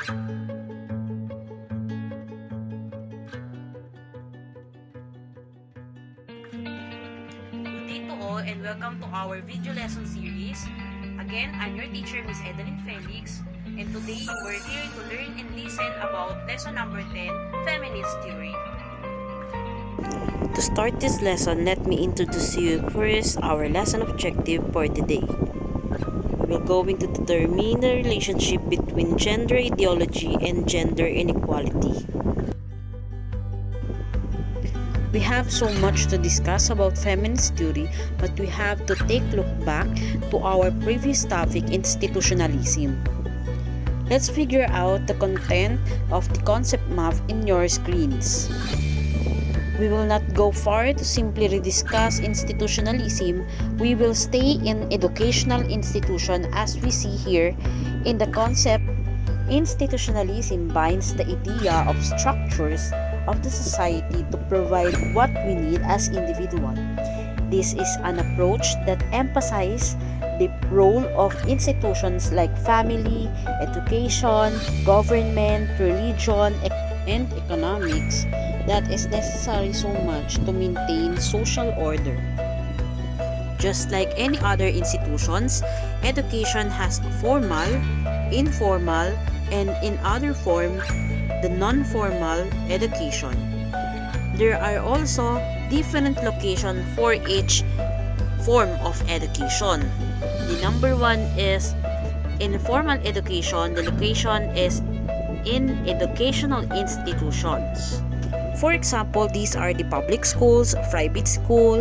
Good day to all and welcome to our video lesson series. Again, I'm your teacher, Miss Edeline Felix, and today we're here to learn and listen about lesson number 10, Feminist Theory. To start this lesson, let me introduce you first our lesson objective for the day. We're going to determine the relationship between gender ideology and gender inequality. We have so much to discuss about feminist theory, but we have to take a look back to our previous topic, institutionalism. Let's figure out the content of the concept map in your screens. We will not go far to simply rediscuss institutionalism. We will stay in educational institution as we see here in the concept. Institutionalism binds the idea of structures of the society to provide what we need as individuals. This is an approach that emphasizes the role of institutions like family, education, government, religion, and economics that is necessary so much to maintain social order. Just like any other institutions, education has formal, informal, and in other form, the non-formal education. There are also different locations for each form of education. The number one is informal education. The location is in educational institutions. For example, these are the public schools, private school,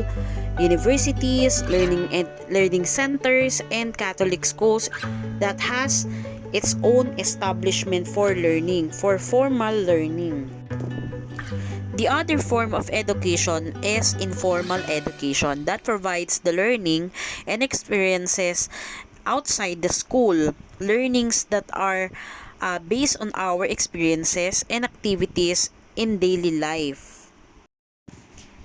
universities, learning centers, and Catholic schools that has its own establishment for learning, for formal learning. The other form of education is informal education that provides the learning and experiences outside the school, learnings that are based on our experiences and activities in daily life.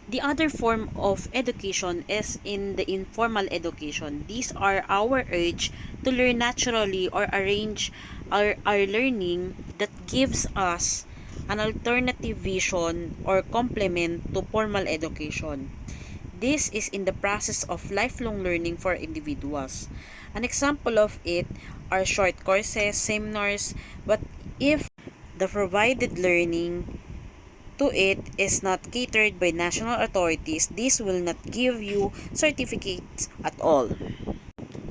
The other form of education is in the informal education. These are our urge to learn naturally or arrange our learning that gives us an alternative vision or complement to formal education. This is in the process of lifelong learning for individuals. An example of it are short courses, seminars, but if the provided learning to it is not catered by national authorities, this will not give you certificates at all.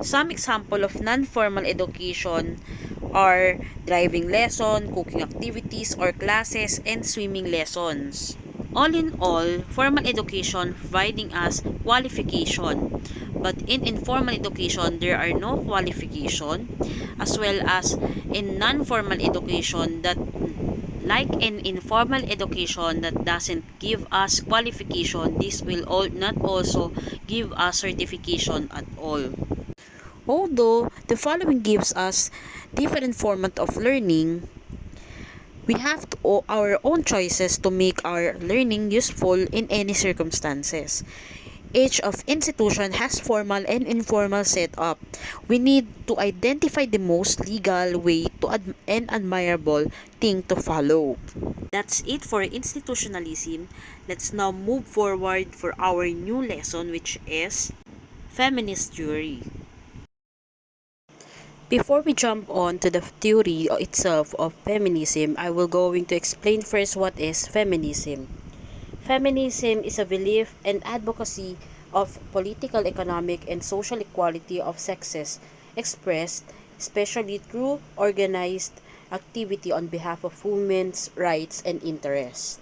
Some example of non-formal education are driving lesson, cooking activities or classes, and swimming lessons. All in all, formal education providing us qualification, but in informal education there are no qualification, as well as in non-formal education that like in informal education that doesn't give us qualification, this will not also give us certification at all. Although the following gives us different format of learning, we have our own choices to make our learning useful in any circumstances. Each of institution has formal and informal setup. We need to identify the most legal way to and admirable thing to follow. That's it for institutionalism. Let's now move forward for our new lesson, which is feminist theory. Before we jump on to the theory itself of feminism, I will going to explain first what is feminism. Feminism is a belief and advocacy of political, economic, and social equality of sexes expressed especially through organized activity on behalf of women's rights and interests.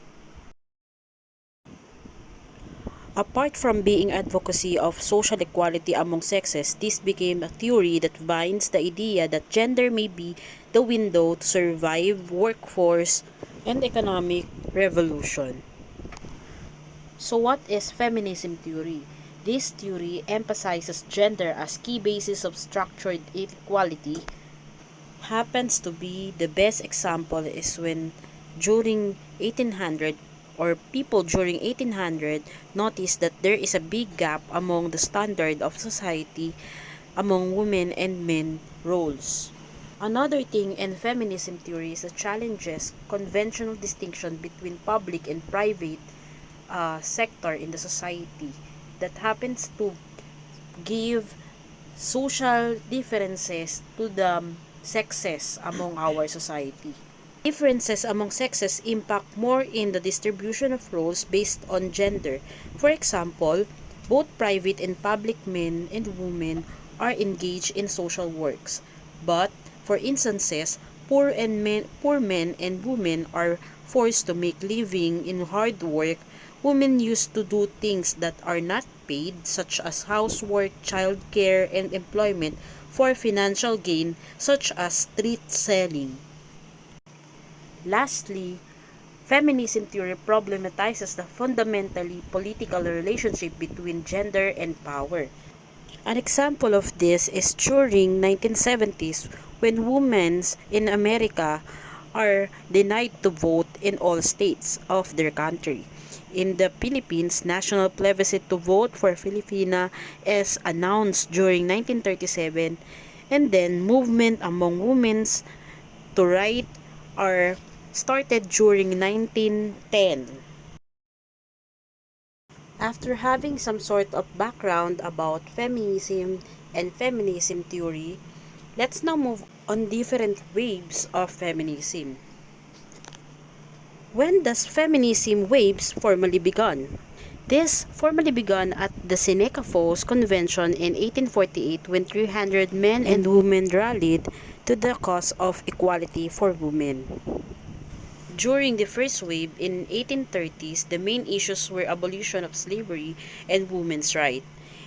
Apart from being advocacy of social equality among sexes, this became a theory that binds the idea that gender may be the window to survive workforce and economic revolution. So what is feminism theory? This theory emphasizes gender as key basis of structured equality. Happens to be the best example is when during 1800 or people during 1800 noticed that there is a big gap among the standard of society among women and men roles. Another thing in feminism theory is the challenges conventional distinction between public and private sector in the society that happens to give social differences to the sexes among our society. Differences among sexes impact more in the distribution of roles based on gender. For example, both private and public men and women are engaged in social works. But, for instances, poor men and women are forced to make living in hard work. Women used to do things that are not paid, such as housework, childcare, and employment for financial gain, such as street selling. Lastly, feminism theory problematizes the fundamentally political relationship between gender and power. An example of this is during 1970s when women in America are denied to vote in all states of their country. In the Philippines, national plebiscite to vote for Filipina is announced during 1937, and then movement among women to right are started during 1910. After having some sort of background about feminism and feminism theory, let's now move on different waves of feminism. When does feminism waves formally begun? This formally began at the Seneca Falls Convention in 1848 when 300 men and women rallied to the cause of equality for women. During the first wave in 1830s, the main issues were abolition of slavery and women's rights.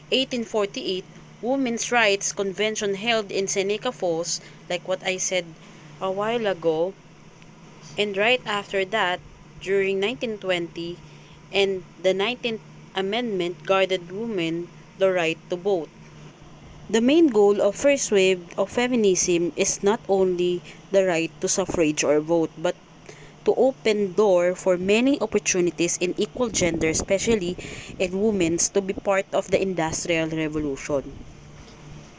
1848, Women's Rights Convention held in Seneca Falls, like what I said a while ago, and right after that, during 1920, and the 19th Amendment granted women the right to vote. The main goal of first wave of feminism is not only the right to suffrage or vote, but to open door for many opportunities in equal gender, especially in women, to be part of the Industrial Revolution.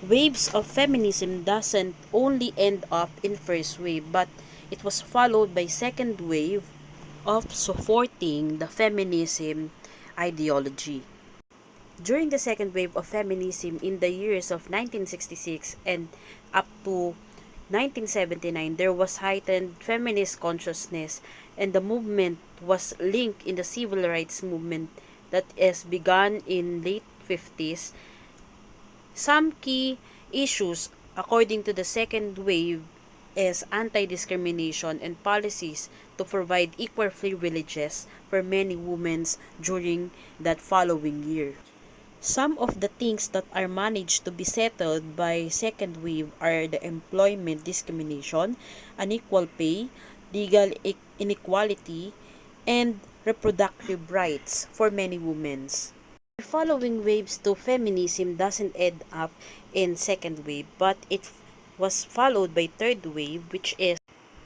Waves of feminism doesn't only end up in first wave, but it was followed by second wave of supporting the feminism ideology. During the second wave of feminism in the years of 1966 and up to 1979, there was heightened feminist consciousness, and the movement was linked in the civil rights movement that is begun in late 50s. Some key issues according to the second wave is anti-discrimination and policies to provide equal privileges for many women during that following year. Some of the things that are managed to be settled by second wave are the employment discrimination, unequal pay, legal inequality, and reproductive rights for many women. The following waves to feminism doesn't end up in second wave, but it was followed by third wave, which is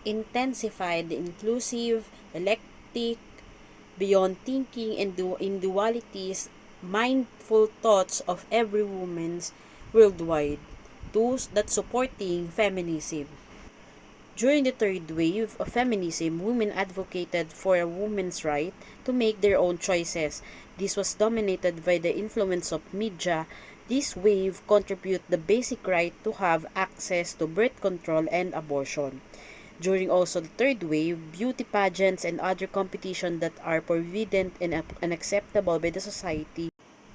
intensified the inclusive, eclectic, beyond thinking and individualities, mindful thoughts of every woman worldwide, those that supporting feminism. During the third wave of feminism, women advocated for a woman's right to make their own choices. This was dominated by the influence of media. This wave contributed the basic right to have access to birth control and abortion. During also the third wave, beauty pageants and other competition that are forbidden and unacceptable by the society,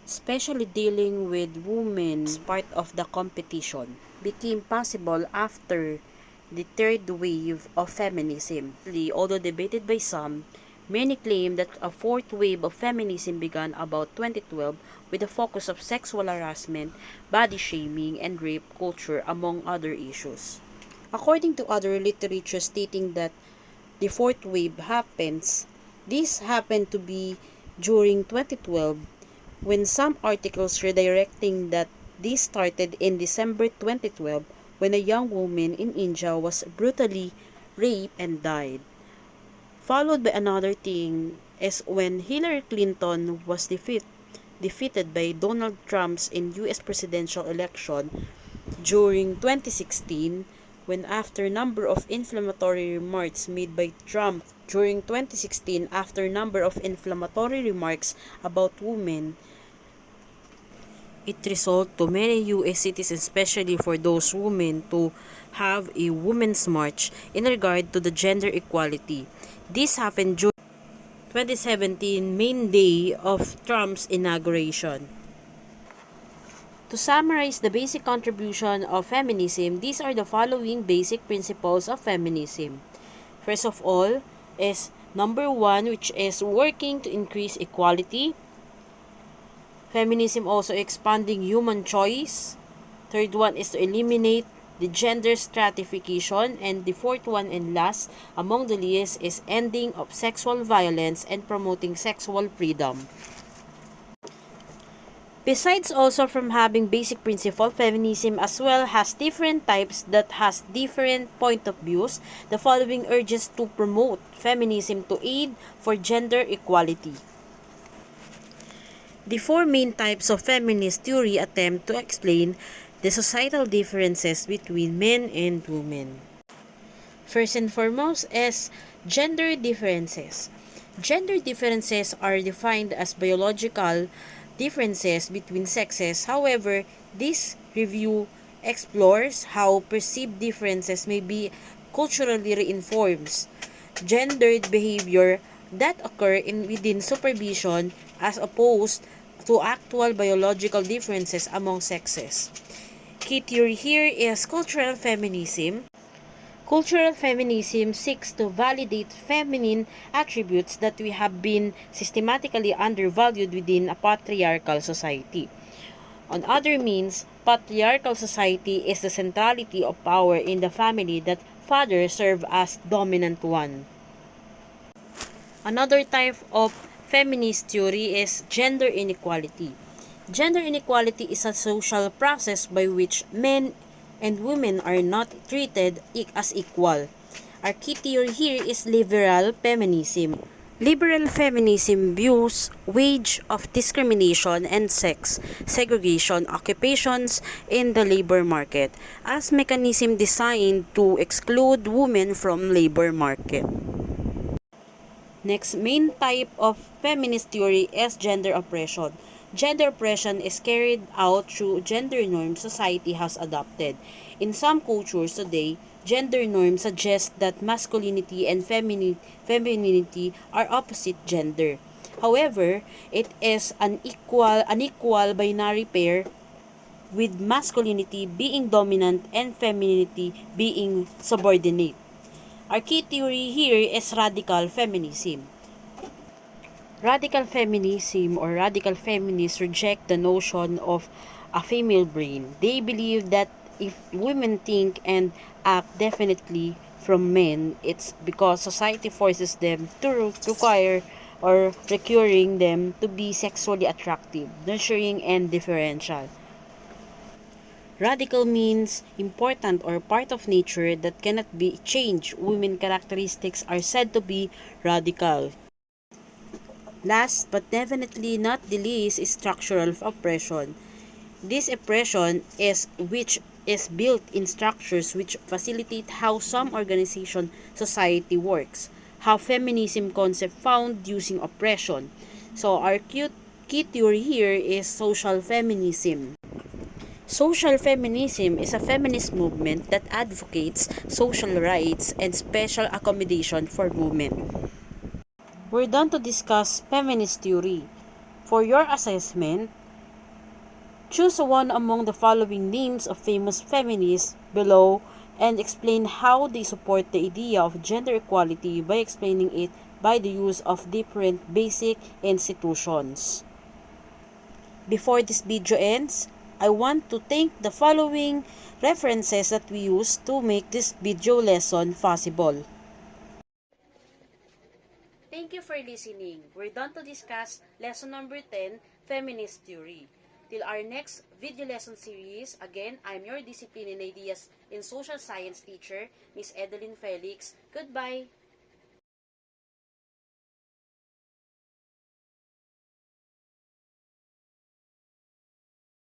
especially dealing with women as part of the competition, became possible after the third wave of feminism. Although debated by some, many claim that a fourth wave of feminism began about 2012 with the focus of sexual harassment, body shaming, and rape culture, among other issues. According to other literature stating that the fourth wave happens, this happened to be during 2012 when some articles redirecting that this started in December 2012 when a young woman in India was brutally raped and died. Followed by another thing is when Hillary Clinton was defeated by Donald Trump's in US presidential election during 2016, when after number of inflammatory remarks made by Trump during 2016 after number of inflammatory remarks about women, it resulted to many US citizens, especially for those women, to have a women's march in regard to the gender equality. This happened during 2017 main day of Trump's inauguration. To summarize the basic contribution of feminism, these are the following basic principles of feminism. First of all is number 1, which is working to increase equality. Feminism also expanding human choice. Third one is to eliminate the gender stratification. And the fourth one and last among the list is ending of sexual violence and promoting sexual freedom. Besides also from having basic principle, feminism as well has different types that has different point of views. The following urges to promote feminism to aid for gender equality. The four main types of feminist theory attempt to explain the societal differences between men and women. First and foremost is gender differences. Gender differences are defined as biological differences between sexes. However, this review explores how perceived differences may be culturally reinforced gendered behavior that occur within supervision as opposed to actual biological differences among sexes. Key theory here is cultural feminism. Cultural feminism seeks to validate feminine attributes that we have been systematically undervalued within a patriarchal society. On other means, patriarchal society is the centrality of power in the family that fathers serve as dominant one. Another type of feminist theory is gender inequality. Gender inequality is a social process by which men and women are not treated as equal. Our key theory here is liberal feminism. Liberal feminism views wage of discrimination and sex segregation occupations in the labor market as mechanism designed to exclude women from labor market. Next main type of feminist theory is gender oppression. Gender oppression is carried out through gender norms society has adopted. In some cultures today, gender norms suggest that masculinity and femininity are opposite gender. However, it is an unequal binary pair with masculinity being dominant and femininity being subordinate. Our key theory here is radical feminism. Radical feminism or radical feminists reject the notion of a female brain. They believe that if women think and act differently from men, it's because society forces them to require or requiring them to be sexually attractive, nurturing, and differential. Radical means important or part of nature that cannot be changed. Women characteristics are said to be radical. Last but definitely not the least is structural oppression. This oppression is which is built in structures which facilitate how some organization society works. How feminism concept found using oppression. So our key theory here is social feminism. Social feminism is a feminist movement that advocates social rights and special accommodation for women. We're done to discuss feminist theory. For your assessment, choose one among the following names of famous feminists below and explain how they support the idea of gender equality by explaining it by the use of different basic institutions. Before this video ends, I want to thank the following references that we use to make this video lesson possible. Thank you for listening. We're done to discuss lesson number 10, Feminist Theory. Till our next video lesson series, again, I'm your Discipline and Ideas in Social Science teacher, Miss Edeline Felix. Goodbye!